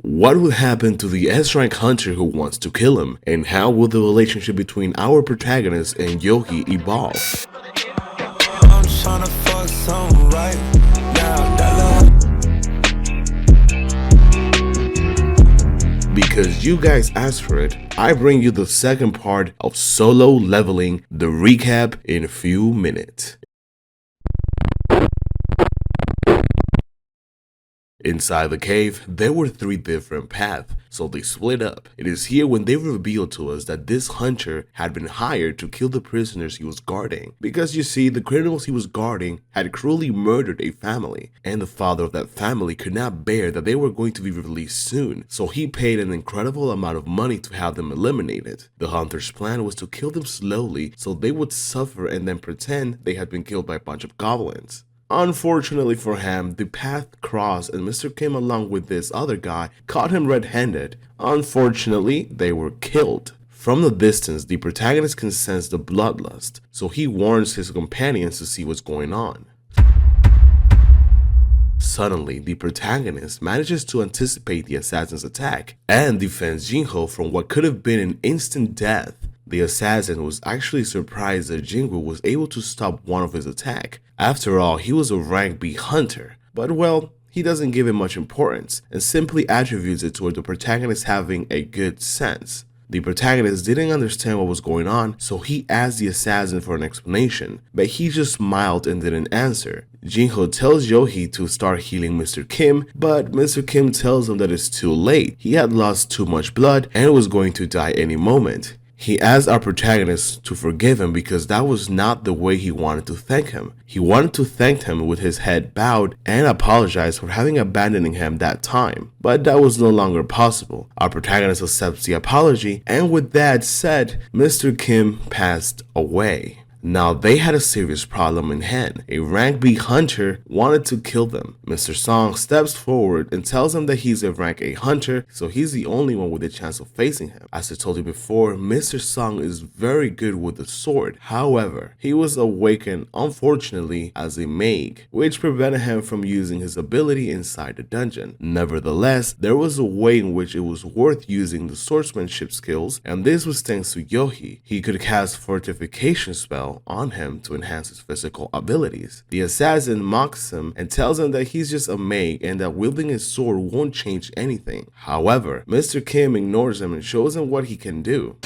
What will happen to the S-rank hunter who wants to kill him? And how will the relationship between our protagonist and Yogi evolve? I'm tryna fuck something right now, Because you guys asked for it, I bring you the second part of Solo Leveling, the recap in a few minutes. Inside the cave, there were 3 different paths, so they split up. It is here when they reveal to us that this hunter had been hired to kill the prisoners he was guarding. Because you see, the criminals he was guarding had cruelly murdered a family, and the father of that family could not bear that they were going to be released soon, so he paid an incredible amount of money to have them eliminated. The hunter's plan was to kill them slowly so they would suffer and then pretend they had been killed by a bunch of goblins. Unfortunately for him, the path crossed and Mr. Kim along with this other guy caught him red-handed. Unfortunately, they were killed. From the distance, the protagonist can sense the bloodlust, so he warns his companions to see what's going on. Suddenly, the protagonist manages to anticipate the assassin's attack and defends Jinho from what could have been an instant death. The assassin was actually surprised that Jingu was able to stop one of his attacks. After all, he was a rank B hunter, but well, he doesn't give it much importance and simply attributes it toward the protagonist having a good sense. The protagonist didn't understand what was going on, so he asked the assassin for an explanation, but he just smiled and didn't answer. Jinho tells Yohi to start healing Mr. Kim, but Mr. Kim tells him that it's too late. He had lost too much blood and was going to die any moment. He asked our protagonist to forgive him because that was not the way he wanted to thank him. He wanted to thank him with his head bowed and apologize for having abandoning him that time. But that was no longer possible. Our protagonist accepts the apology, and with that said, Mr. Kim passed away. Now they had a serious problem in hand. A rank B hunter wanted to kill them. Mr. Song steps forward and tells him that he's a rank A hunter, so he's the only one with a chance of facing him. As I told you before, Mr. Song is very good with the sword. However, he was awakened unfortunately as a mage, which prevented him from using his ability inside the dungeon. Nevertheless, there was a way in which it was worth using the swordsmanship skills, and this was thanks to Yohi. He could cast fortification spell on him to enhance his physical abilities. The assassin mocks him and tells him that he's just a mage and that wielding his sword won't change anything. However, Mr. Kim ignores him and shows him what he can do.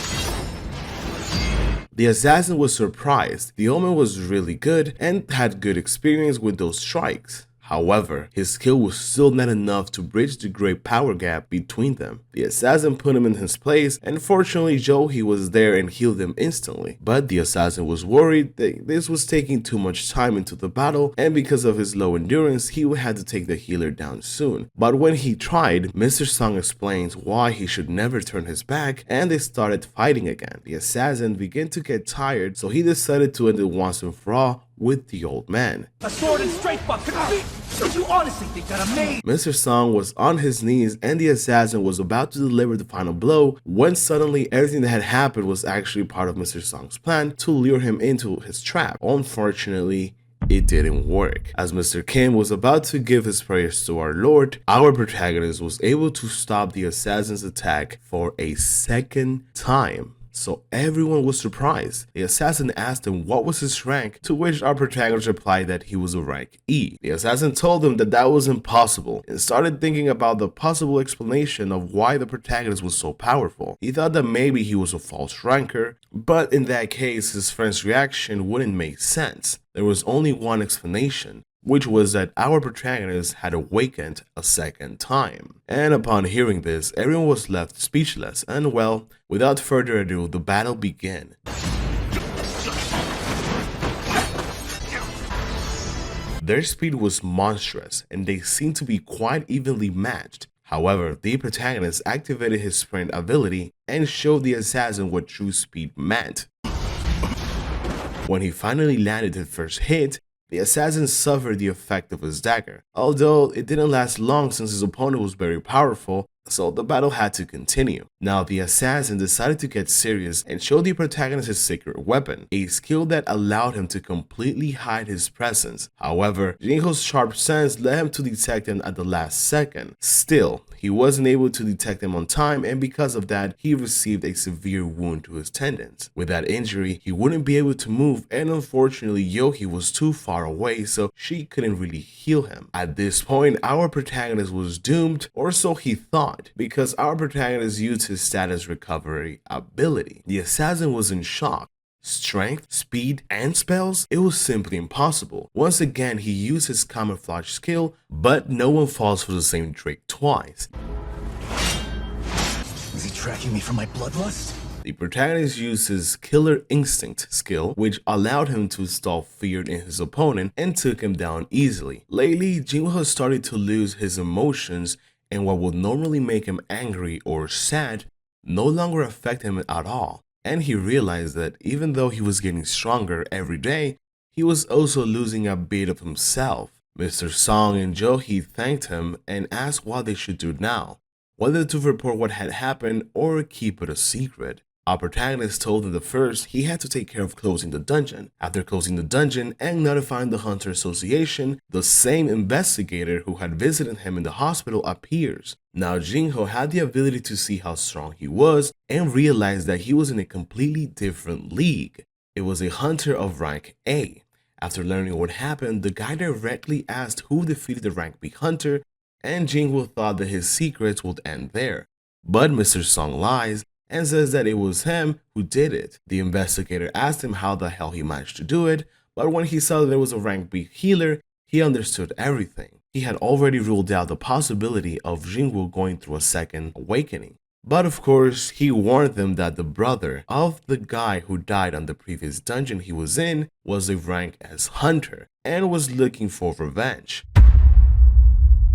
The assassin was surprised. The omen was really good and had good experience with those strikes. However, his skill was still not enough to bridge the great power gap between them. The assassin put him in his place, and fortunately Johi was there and healed him instantly. But the assassin was worried that this was taking too much time into the battle, and because of his low endurance, he would have to take the healer down soon. But when he tried, Mr. Song explains why he should never turn his back, and they started fighting again. The assassin began to get tired, so he decided to end it once and for all with the old man. A sword and straight buck. Did you honestly think that I'm made? Mr. Song was on his knees and the assassin was about to deliver the final blow when suddenly everything that had happened was actually part of Mr. Song's plan to lure him into his trap. Unfortunately, it didn't work. As Mr. Kim was about to give his prayers to our Lord, our protagonist was able to stop the assassin's attack for a second time. So everyone was surprised. The assassin asked him what was his rank, to which our protagonist replied that he was a rank E. The assassin told him that that was impossible and started thinking about the possible explanation of why the protagonist was so powerful. He thought that maybe he was a false ranker, but in that case his friend's reaction wouldn't make sense. There was only one explanation, which was that our protagonist had awakened a second time. And upon hearing this, everyone was left speechless, and well, without further ado, the battle began. Their speed was monstrous, and they seemed to be quite evenly matched. However, the protagonist activated his sprint ability and showed the assassin what true speed meant. When he finally landed his first hit, the assassin suffered the effect of his dagger. Although it didn't last long since his opponent was very powerful, so the battle had to continue. Now the assassin decided to get serious and show the protagonist his secret weapon, a skill that allowed him to completely hide his presence. However, Jinho's sharp sense led him to detect him at the last second. Still, he wasn't able to detect him on time, and because of that, he received a severe wound to his tendons. With that injury, he wouldn't be able to move, and unfortunately, Yohi was too far away, so she couldn't really heal him. At this point, our protagonist was doomed, or so he thought, because our protagonist used his status recovery ability. The assassin was in shock. Strength, speed, and spells? It was simply impossible. Once again, he used his camouflage skill, but no one falls for the same trick twice. Is he tracking me for my bloodlust? The protagonist used his Killer Instinct skill, which allowed him to install fear in his opponent and took him down easily. Lately, Jinwoo started to lose his emotions, and what would normally make him angry or sad no longer affect him at all. And he realized that even though he was getting stronger every day, he was also losing a bit of himself. Mr. Song and Johi thanked him and asked what they should do now, whether to report what had happened or keep it a secret. Our protagonist told him that first he had to take care of closing the dungeon. After closing the dungeon and notifying the Hunter Association, the same investigator who had visited him in the hospital appears. Now Jinho had the ability to see how strong he was and realized that he was in a completely different league. It was a hunter of rank A. After learning what happened, the guy directly asked who defeated the rank B hunter, and Jinho thought that his secrets would end there. But Mr. Song lies and says that it was him who did it. The investigator asked him how the hell he managed to do it, but when he saw that there was a rank B healer, he understood everything. He had already ruled out the possibility of Jinwoo going through a second awakening. But of course, he warned them that the brother of the guy who died on the previous dungeon he was in was a rank as hunter and was looking for revenge.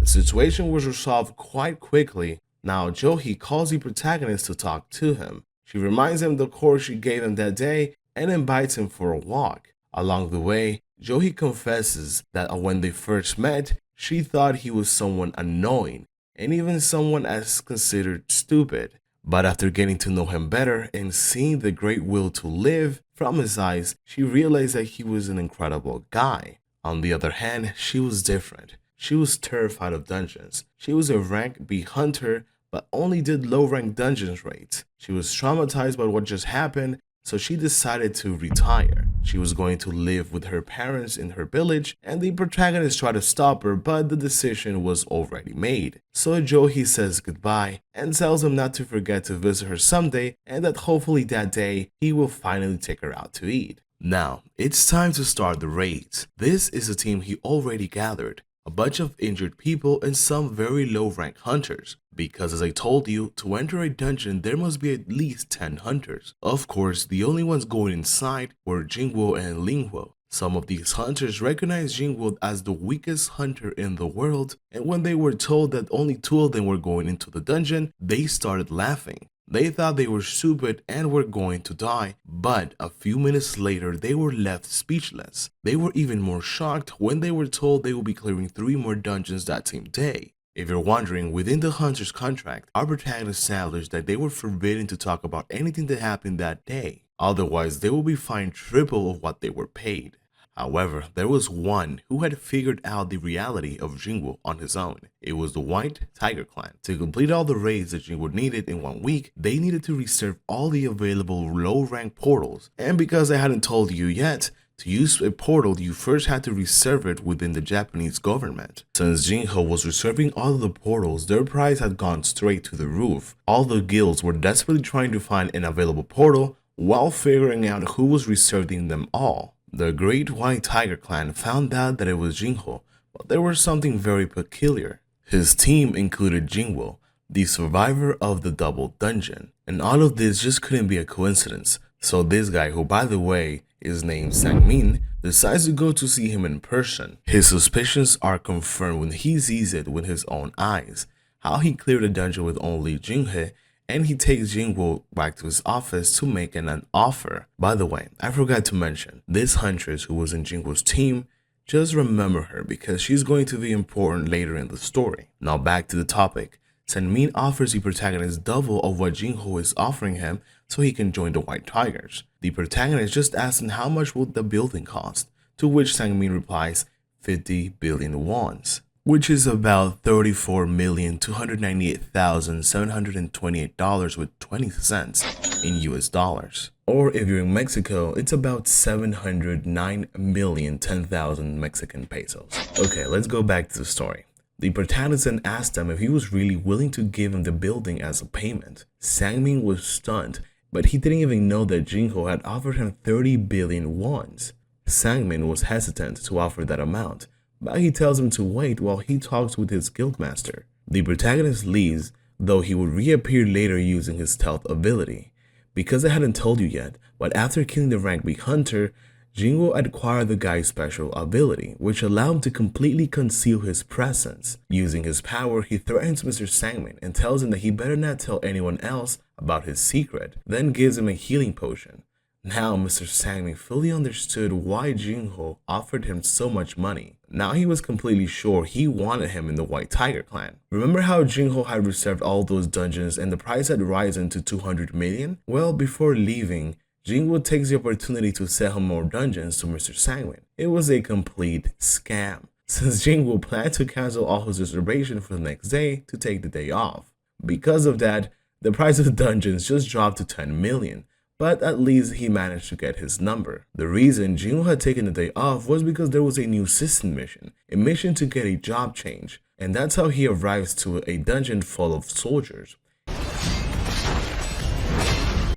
The situation was resolved quite quickly. Now Johi calls the protagonist to talk to him. She reminds him of the course she gave him that day and invites him for a walk. Along the way, Johi confesses that when they first met, she thought he was someone annoying and even someone as considered stupid. But after getting to know him better and seeing the great will to live from his eyes, she realized that he was an incredible guy. On the other hand, she was different. She was terrified of dungeons. She was a rank B hunter, but only did low-rank dungeons raids. She was traumatized by what just happened, so she decided to retire. She was going to live with her parents in her village, and the protagonist tried to stop her, but the decision was already made. So Johi says goodbye and tells him not to forget to visit her someday, and that hopefully that day he will finally take her out to eat. Now, it's time to start the raids. This is a team he already gathered. A bunch of injured people and some very low rank hunters, because as I told you, to enter a dungeon there must be at least 10 hunters. Of course, the only ones going inside were Jinwoo and Linghuo. Some of these hunters recognized Jinwoo as the weakest hunter in the world, and when they were told that only 2 of them were going into the dungeon, they started laughing. They thought they were stupid and were going to die, but a few minutes later they were left speechless. They were even more shocked when they were told they would be clearing 3 more dungeons that same day. If you're wondering, within the hunter's contract, our protagonist established that they were forbidden to talk about anything that happened that day. Otherwise, they will be fined triple of what they were paid. However, there was one who had figured out the reality of Jinwoo on his own. It was the White Tiger Clan. To complete all the raids that Jinwoo needed in 1 week, they needed to reserve all the available low-rank portals. And because I hadn't told you yet, to use a portal, you first had to reserve it within the Japanese government. Since Jinho was reserving all of the portals, their price had gone straight to the roof. All the guilds were desperately trying to find an available portal while figuring out who was reserving them all. The Great White Tiger Clan found out that it was Jinho, but there was something very peculiar. His team included Jinwoo, the survivor of the double dungeon. And all of this just couldn't be a coincidence. So this guy, who by the way is named Sangmin, decides to go to see him in person. His suspicions are confirmed when he sees it with his own eyes. How he cleared a dungeon with only Jinhe, and he takes Jinwoo back to his office to make an offer. By the way, I forgot to mention, this huntress who was in Jinwoo's team, just remember her because she's going to be important later in the story. Now back to the topic. Sang-min offers the protagonist double of what Jin-ho is offering him so he can join the White Tigers. The protagonist just asks him how much will the building cost, to which Sang-min replies 50 billion wons, which is about $34,298,728 with 20 cents in US dollars. Or if you're in Mexico, it's about 709,010,000 Mexican pesos. Okay, let's go back to the story. The protagonist then asked him if he was really willing to give him the building as a payment. Sang-min was stunned, but he didn't even know that Jin-ho had offered him 30 billion wons. Sang-min was hesitant to offer that amount, but he tells him to wait while he talks with his guildmaster. The protagonist leaves, though he would reappear later using his stealth ability. Because I hadn't told you yet, but after killing the rank B hunter, Jin-ho acquired the guy's special ability, which allowed him to completely conceal his presence. Using his power, he threatens Mr. Sang-min and tells him that he better not tell anyone else about his secret, then gives him a healing potion. Now Mr. Sang-min fully understood why Jin-ho offered him so much money. Now he was completely sure he wanted him in the White Tiger clan. Remember how Jin-ho had reserved all those dungeons and the price had risen to 200 million? Well, before leaving, Jin-ho takes the opportunity to sell him more dungeons to Mr. Sang-min. It was a complete scam, since Jin-ho planned to cancel all his reservations for the next day to take the day off. Because of that, the price of the dungeons just dropped to 10 million. But at least he managed to get his number. The reason Jin-ho had taken the day off was because there was a new assistant mission, a mission to get a job change, and that's how he arrives to a dungeon full of soldiers.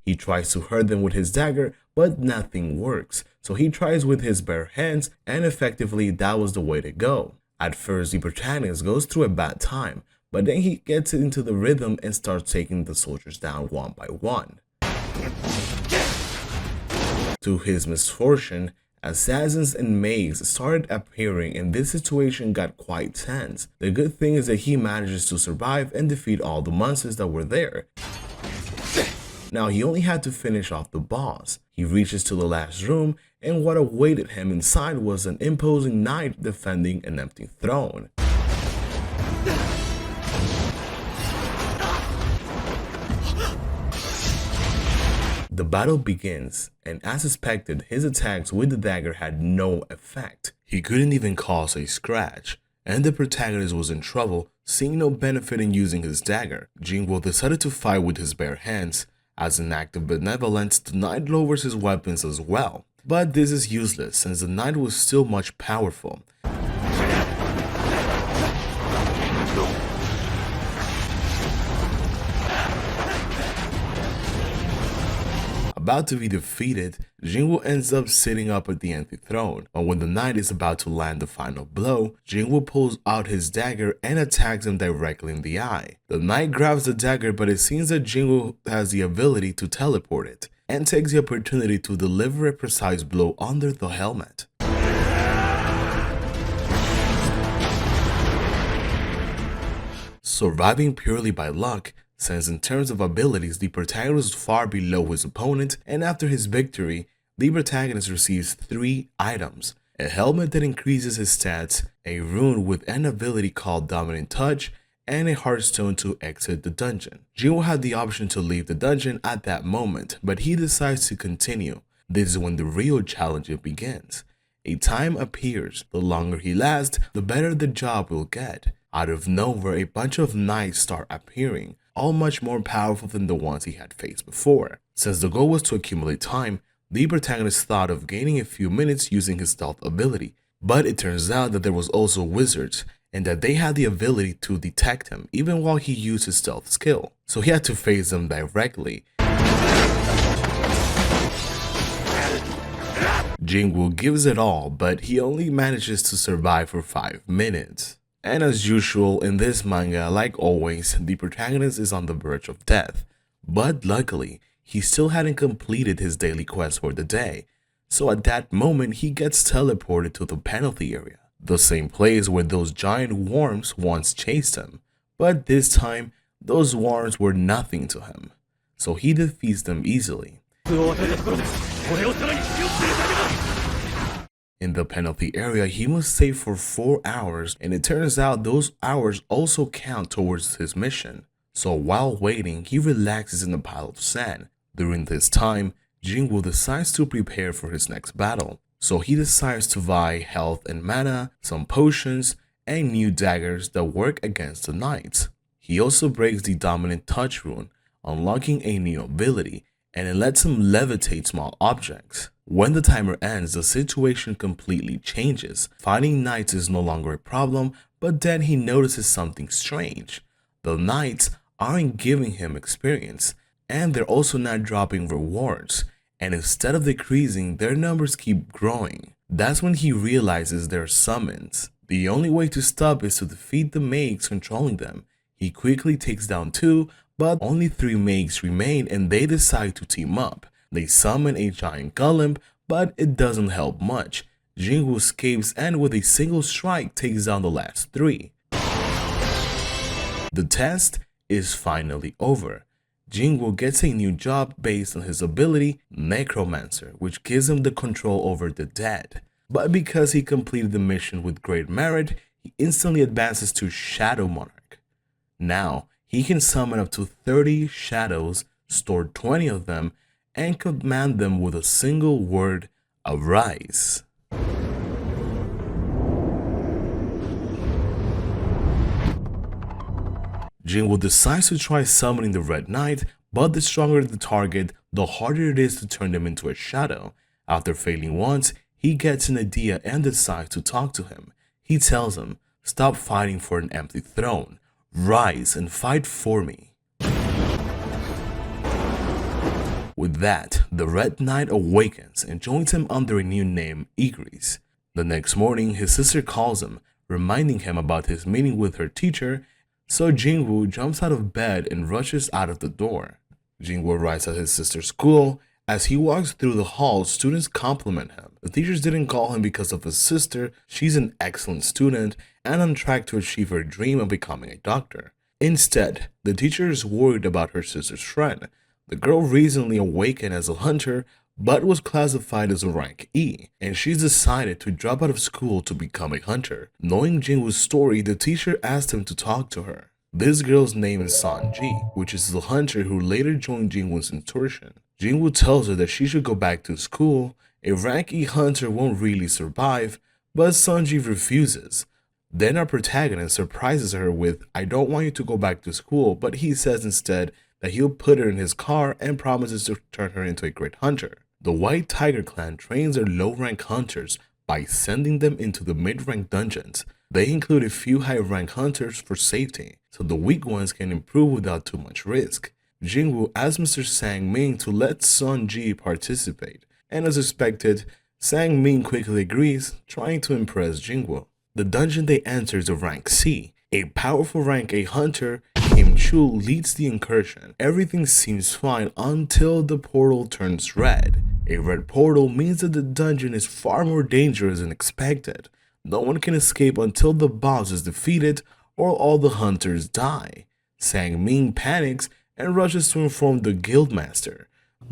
He tries to hurt them with his dagger, but nothing works, so he tries with his bare hands, and effectively that was the way to go. At first, the protagonist goes through a bad time, but then he gets into the rhythm and starts taking the soldiers down one by one. To his misfortune, assassins and maids started appearing and this situation got quite tense. The good thing is that he manages to survive and defeat all the monsters that were there. Now he only had to finish off the boss. He reaches to the last room and what awaited him inside was an imposing knight defending an empty throne. The battle begins, and as expected, his attacks with the dagger had no effect. He couldn't even cause a scratch, and the protagonist was in trouble, seeing no benefit in using his dagger. Jin-ho decided to fight with his bare hands. As an act of benevolence, the knight lowers his weapons as well. But this is useless, since the knight was still much powerful. About to be defeated, Jin-ho ends up sitting up at the empty throne, but when the knight is about to land the final blow, Jin-ho pulls out his dagger and attacks him directly in the eye. The knight grabs the dagger, but it seems that Jin-ho has the ability to teleport it, and takes the opportunity to deliver a precise blow under the helmet. Surviving purely by luck, since in terms of abilities the protagonist was far below his opponent, and after his victory, the protagonist receives 3 items: a helmet that increases his stats, a rune with an ability called Dominant Touch, and a heartstone to exit the dungeon. Jin-ho had the option to leave the dungeon at that moment, but he decides to continue. This is when the real challenge begins. A time appears. The longer he lasts, the better the job will get. Out of nowhere, a bunch of knights start appearing, all much more powerful than the ones he had faced before. Since the goal was to accumulate time, the protagonist thought of gaining a few minutes using his stealth ability, but it turns out that there was also wizards, and that they had the ability to detect him even while he used his stealth skill, so he had to face them directly. Jin-ho gives it all, but he only manages to survive for 5 minutes. And as usual in this manga, like always, the protagonist is on the verge of death. But luckily, he still hadn't completed his daily quest for the day. So at that moment, he gets teleported to the penalty area, the same place where those giant worms once chased him. But this time, those worms were nothing to him. So he defeats them easily. In the penalty area, he must stay for 4 hours, and it turns out those hours also count towards his mission. So while waiting, he relaxes in a pile of sand. During this time, Jingwoo decides to prepare for his next battle. So he decides to buy health and mana, some potions, and new daggers that work against the knights. He also breaks the dominant touch rune, unlocking a new ability, and it lets him levitate small objects. When the timer ends, the situation completely changes. Fighting knights is no longer a problem, but then he notices something strange. The knights aren't giving him experience, and they're also not dropping rewards, and instead of decreasing, their numbers keep growing. That's when he realizes they're summons. The only way to stop is to defeat the mages controlling them. He quickly takes down 2, but only 3 mages remain, and they decide to team up. They summon a giant golem, but it doesn't help much. Jingwoo escapes and with a single strike takes down the last 3. The test is finally over. Jingwoo gets a new job based on his ability, Necromancer, which gives him the control over the dead. But because he completed the mission with great merit, he instantly advances to Shadow Monarch. Now, he can summon up to 30 shadows, store 20 of them, and command them with a single word, arise. Jingwoo decides to try summoning the Red Knight, but the stronger the target, the harder it is to turn them into a shadow. After failing once, he gets an idea and decides to talk to him. He tells him, "Stop fighting for an empty throne. Rise and fight for me." With that, the Red Knight awakens and joins him under a new name, Igris. The next morning, his sister calls him, reminding him about his meeting with her teacher, so Jingwoo jumps out of bed and rushes out of the door. Jingwoo arrives at his sister's school. As he walks through the halls, students compliment him. The teachers didn't call him because of his sister. She's an excellent student and on track to achieve her dream of becoming a doctor. Instead, the teacher is worried about her sister's friend. The girl recently awakened as a hunter, but was classified as a rank E, and she's decided to drop out of school to become a hunter. Knowing Jingwoo's story, the teacher asked him to talk to her. This girl's name is Sanji, which is the hunter who later joined Jingwoo's intuition. Jingwoo tells her that she should go back to school. A rank E hunter won't really survive, but Sanji refuses. Then our protagonist surprises her with, "I don't want you to go back to school," but he says instead that he'll put her in his car and promises to turn her into a great hunter. The White Tiger clan trains their low-rank hunters by sending them into the mid-rank dungeons. They include a few high-rank hunters for safety, so the weak ones can improve without too much risk. Jingwoo asks Mr. Sang-Ming to let Sun-ji participate, and as expected, Sang-Ming quickly agrees, trying to impress Jingwoo. The dungeon they enter is a rank C. A powerful rank A hunter, Kim Chu, leads the incursion. Everything seems fine until the portal turns red. A red portal means that the dungeon is far more dangerous than expected. No one can escape until the boss is defeated or all the hunters die. Sang-Ming panics and rushes to inform the guildmaster.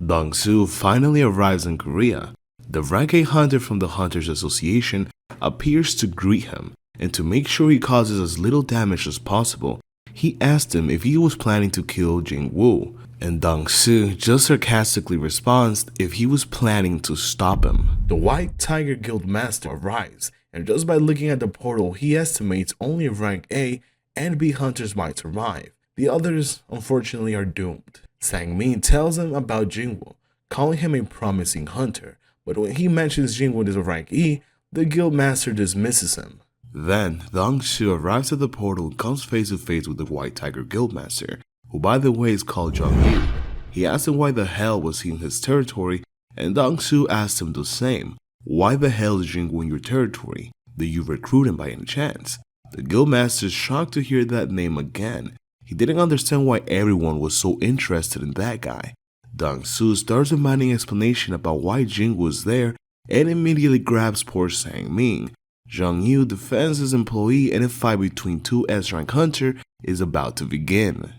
Dong-Soo finally arrives in Korea. The rank A hunter from the Hunters Association appears to greet him, and to make sure he causes as little damage as possible, he asked him if he was planning to kill Jingwoo, and Dong-Soo just sarcastically responds if he was planning to stop him. The White Tiger Guildmaster arrives, and just by looking at the portal, he estimates only rank A and B hunters might survive. The others, unfortunately, are doomed. Sang-Ming tells him about Jingwoo, calling him a promising hunter, but when he mentions Jingwoo is a rank E, the Guildmaster dismisses him. Then, Dong-Soo arrives at the portal and comes face to face with the White Tiger Guildmaster, who by the way is called Jung-Yu. He asks him why the hell was he in his territory, and Dong-Soo asks him the same. Why the hell is Jingwoo in your territory? Did you recruit him by any chance? The Guildmaster is shocked to hear that name again. He didn't understand why everyone was so interested in that guy. Dong-Soo starts demanding explanation about why Jingwoo was there and immediately grabs poor Sang-Ming. Jung-Yu defends his employee and a fight between two S-rank hunters is about to begin.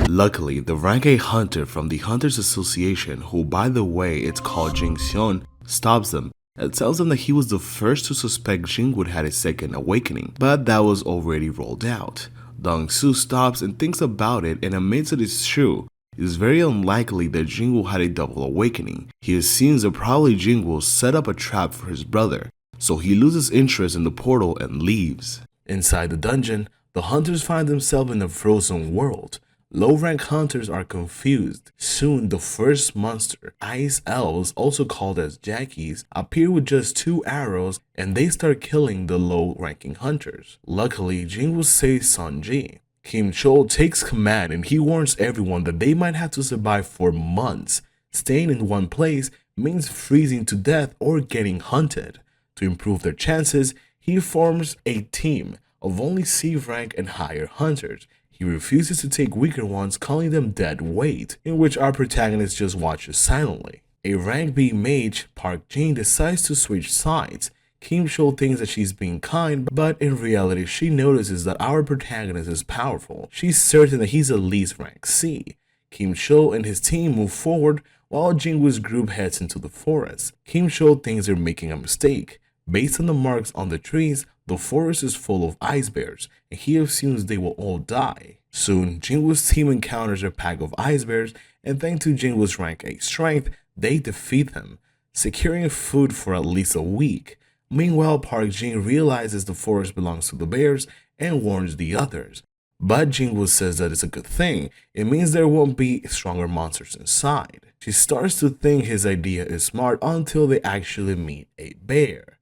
Luckily, the rank A hunter from the Hunters Association, who by the way it's called Jing Xion, stops them It tells him that he was the first to suspect Jingwood had a second awakening, but that was already rolled out. Dong-su stops and thinks about it and admits that it's true. It is very unlikely that Jingwoo had a double awakening. He assumes that probably Jingwoo set up a trap for his brother, so he loses interest in the portal and leaves. Inside the dungeon, the hunters find themselves in a frozen world. Low-rank hunters are confused. Soon, the first monster, Ice Elves, also called as Jackies, appear with just 2 arrows and they start killing the low-ranking hunters. Luckily, Jingwoo saves Sunji. Kim Chol takes command and he warns everyone that they might have to survive for months. Staying in one place means freezing to death or getting hunted. To improve their chances, he forms a team of only C rank and higher hunters. He refuses to take weaker ones, calling them dead weight, in which our protagonist just watches silently. A rank B mage, Park Jin, decides to switch sides. Kim Chol thinks that she's being kind, but in reality she notices that our protagonist is powerful. She's certain that he's at least rank C. Kim Chol and his team move forward while Jingwoo's group heads into the forest. Kim Chol thinks they're making a mistake. Based on the marks on the trees, the forest is full of ice bears, and he assumes they will all die. Soon, Jingwoo's team encounters a pack of ice bears, and thanks to Jingwoo's rank A strength, they defeat them, securing food for at least a week. Meanwhile, Park Jin realizes the forest belongs to the bears and warns the others. But Jingwoo says that it's a good thing. It means there won't be stronger monsters inside. She starts to think his idea is smart until they actually meet a bear.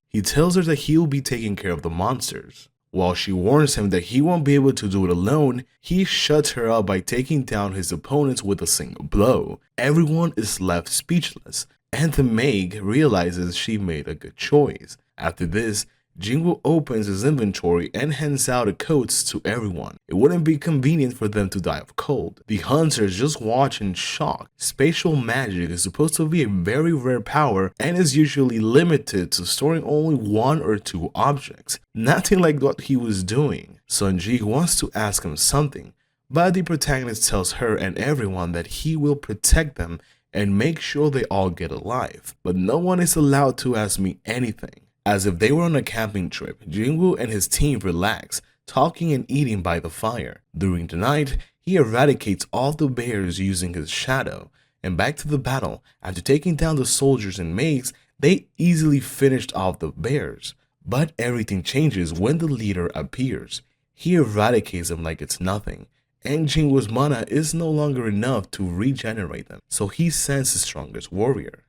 He tells her that he'll be taking care of the monsters. While she warns him that he won't be able to do it alone, he shuts her up by taking down his opponents with a single blow. Everyone is left speechless, and the maid realizes she made a good choice. After this, Jingwoo opens his inventory and hands out coats to everyone. It wouldn't be convenient for them to die of cold. The hunters just watch in shock. Spatial magic is supposed to be a very rare power and is usually limited to storing only 1 or 2 objects. Nothing like what he was doing. Sunji wants to ask him something, but the protagonist tells her and everyone that he will protect them and make sure they all get alive. But no one is allowed to ask me anything. As if they were on a camping trip, Jingwoo and his team relax, talking and eating by the fire. During the night, he eradicates all the bears using his shadow. And back to the battle, after taking down the soldiers and maids, they easily finished off the bears. But everything changes when the leader appears. He eradicates them like it's nothing, and Jingwoo's mana is no longer enough to regenerate them, so he sends his strongest warrior.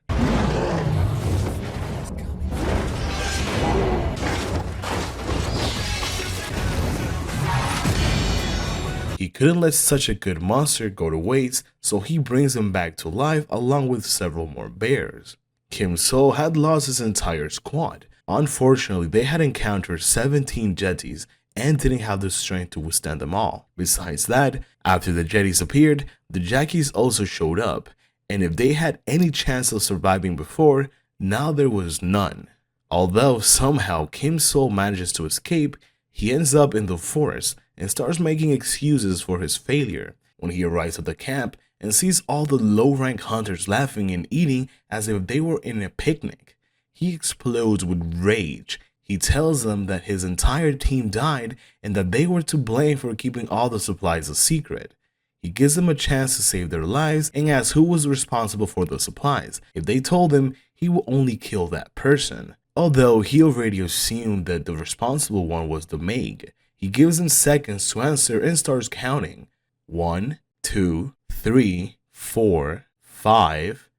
He couldn't let such a good monster go to waste, so he brings him back to life along with several more bears. Kim Sol had lost his entire squad. Unfortunately, they had encountered 17 jetties and didn't have the strength to withstand them all. Besides that, after the jetties appeared, the Jackies also showed up, and if they had any chance of surviving before, now there was none. Although somehow Kim Sol manages to escape, he ends up in the forest and starts making excuses for his failure. When he arrives at the camp and sees all the low-rank hunters laughing and eating as if they were in a picnic, he explodes with rage. He tells them that his entire team died and that they were to blame for keeping all the supplies a secret. He gives them a chance to save their lives and asks who was responsible for the supplies. If they told him, he will only kill that person. Although he already assumed that the responsible one was the maid. He gives them seconds to answer and starts counting. 1, 2, 3, 4, 5.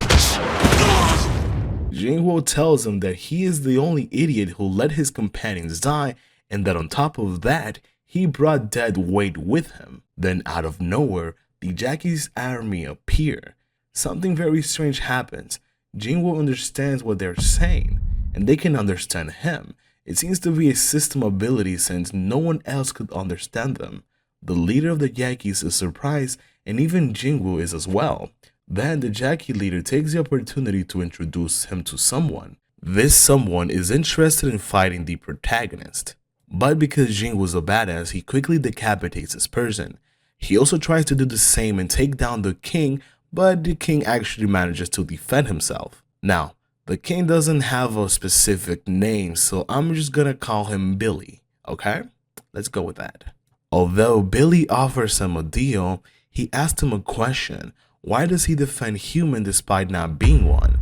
Jingwoo tells him that he is the only idiot who let his companions die and that on top of that, he brought dead weight with him. Then out of nowhere, the Jackie's army appear. Something very strange happens. Jingwoo understands what they're saying, and they can understand him. It seems to be a system ability since no one else could understand them. The leader of the Yankees is surprised, and even Jingwoo is as well. Then the Jackie leader takes the opportunity to introduce him to someone. This someone is interested in fighting the protagonist. But because Jingwoo's a badass, he quickly decapitates this person. He also tries to do the same and take down the king, but the king actually manages to defend himself. Now, The king doesn't have a specific name, so I'm just gonna call him Billy, okay? Let's go with that. Although Billy offers him a deal, he asks him a question. Why does he defend human despite not being one?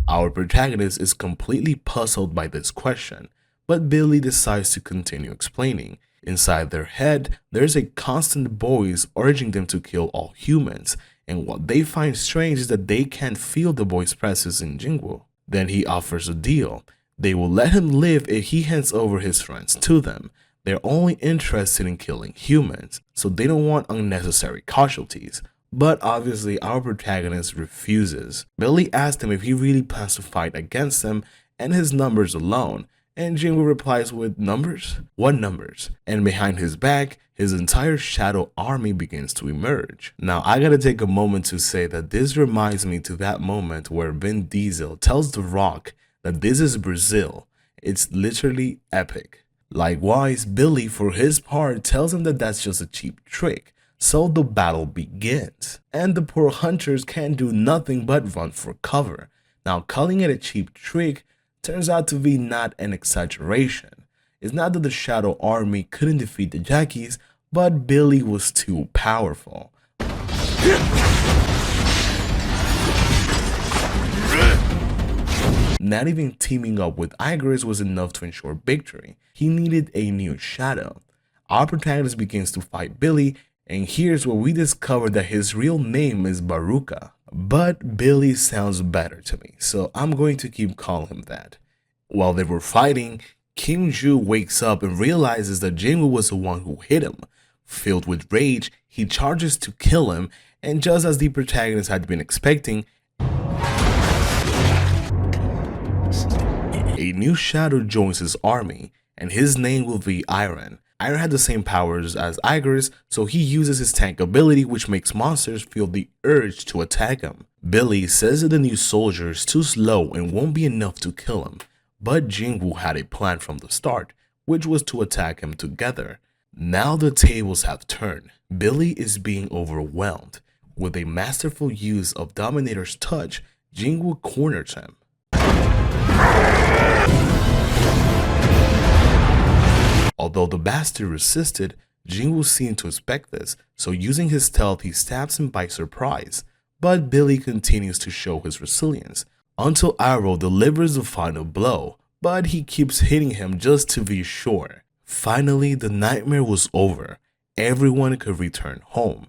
Our protagonist is completely puzzled by this question, but Billy decides to continue explaining. Inside their head, there's a constant voice urging them to kill all humans, and what they find strange is that they can't feel the boy's presence in Jingwoo. Then he offers a deal. They will let him live if he hands over his friends to them. They're only interested in killing humans, so they don't want unnecessary casualties. But obviously our protagonist refuses. Billy asks him if he really plans to fight against them and his numbers alone, and Jingwoo replies with numbers? What numbers? And behind his back, his entire shadow army begins to emerge. Now I gotta take a moment to say that this reminds me to that moment where Vin Diesel tells The Rock that this is Brazil. It's literally epic. Likewise, Billy for his part tells him that that's just a cheap trick. So the battle begins, and the poor hunters can't do nothing but run for cover. Now calling it a cheap trick turns out to be not an exaggeration. It's not that the Shadow Army couldn't defeat the Jackies, but Billy was too powerful. Not even teaming up with Icarus was enough to ensure victory. He needed a new shadow. Our protagonist begins to fight Billy, and here's where we discover that his real name is Baruka. But Billy sounds better to me, so I'm going to keep calling him that. While they were fighting, Kim Ju wakes up and realizes that Jingwoo was the one who hit him. Filled with rage, he charges to kill him, and just as the protagonist had been expecting, a new shadow joins his army, and his name will be Iron. Iron had the same powers as Icarus, so he uses his tank ability, which makes monsters feel the urge to attack him. Billy says that the new soldier is too slow and won't be enough to kill him, but Jingwoo had a plan from the start, which was to attack him together. Now the tables have turned. Billy is being overwhelmed. With a masterful use of Dominator's touch, Jingwoo corners him. Although the bastard resisted, Jingwoo seemed to expect this, so using his stealth he stabs him by surprise. But Billy continues to show his resilience, until Arrow delivers the final blow, but he keeps hitting him just to be sure. Finally, the nightmare was over. Everyone could return home.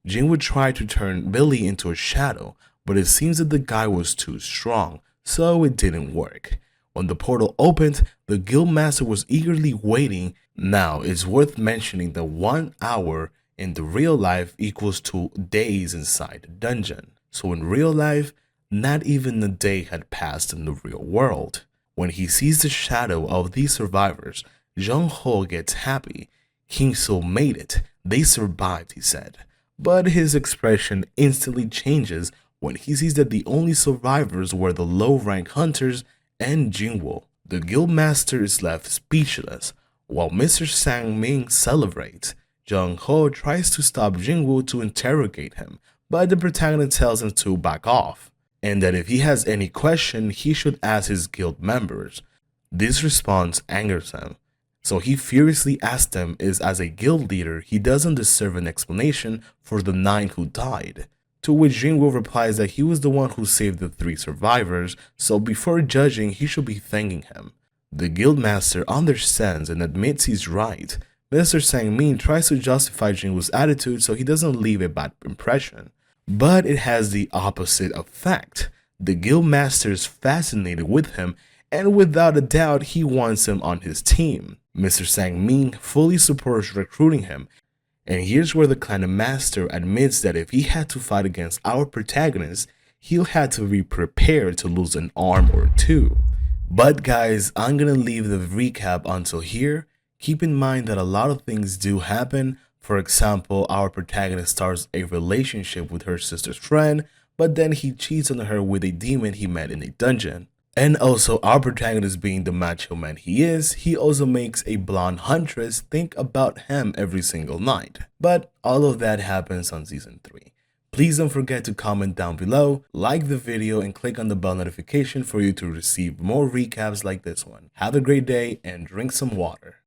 Jingwoo tried to turn Billy into a shadow, but it seems that the guy was too strong, so it didn't work. When the portal opened, the guildmaster was eagerly waiting. Now, it's worth mentioning that 1 hour in the real life equals 2 days inside the dungeon. So in real life, not even a day had passed in the real world. When he sees the shadow of these survivors, Jung Ho gets happy. King So made it. They survived, he said. But his expression instantly changes when he sees that the only survivors were the low-rank hunters and Jingwoo. The guildmaster is left speechless. While Mr. Sang Ming celebrates, Jung Ho tries to stop Jingwoo to interrogate him, but the protagonist tells him to back off, and that if he has any question, he should ask his guild members. This response angers him, so he furiously asks them if as a guild leader he doesn't deserve an explanation for the 9 who died. To which Jingwoo replies that he was the one who saved the 3 survivors, so before judging he should be thanking him. The guildmaster understands and admits he's right. Mr. Sang-min tries to justify Jingwoo's attitude so he doesn't leave a bad impression. But it has the opposite effect. The guildmaster is fascinated with him, and without a doubt he wants him on his team. Mr. Sang-min fully supports recruiting him. And here's where the clan master admits that if he had to fight against our protagonist, he'll have to be prepared to lose an arm or 2. But guys, I'm gonna leave the recap until here. Keep in mind that a lot of things do happen. For example, our protagonist starts a relationship with her sister's friend, but then he cheats on her with a demon he met in a dungeon. And also, our protagonist being the macho man he is, he also makes a blonde huntress think about him every single night. But all of that happens on season 3. Please don't forget to comment down below, like the video, and click on the bell notification for you to receive more recaps like this one. Have a great day and drink some water.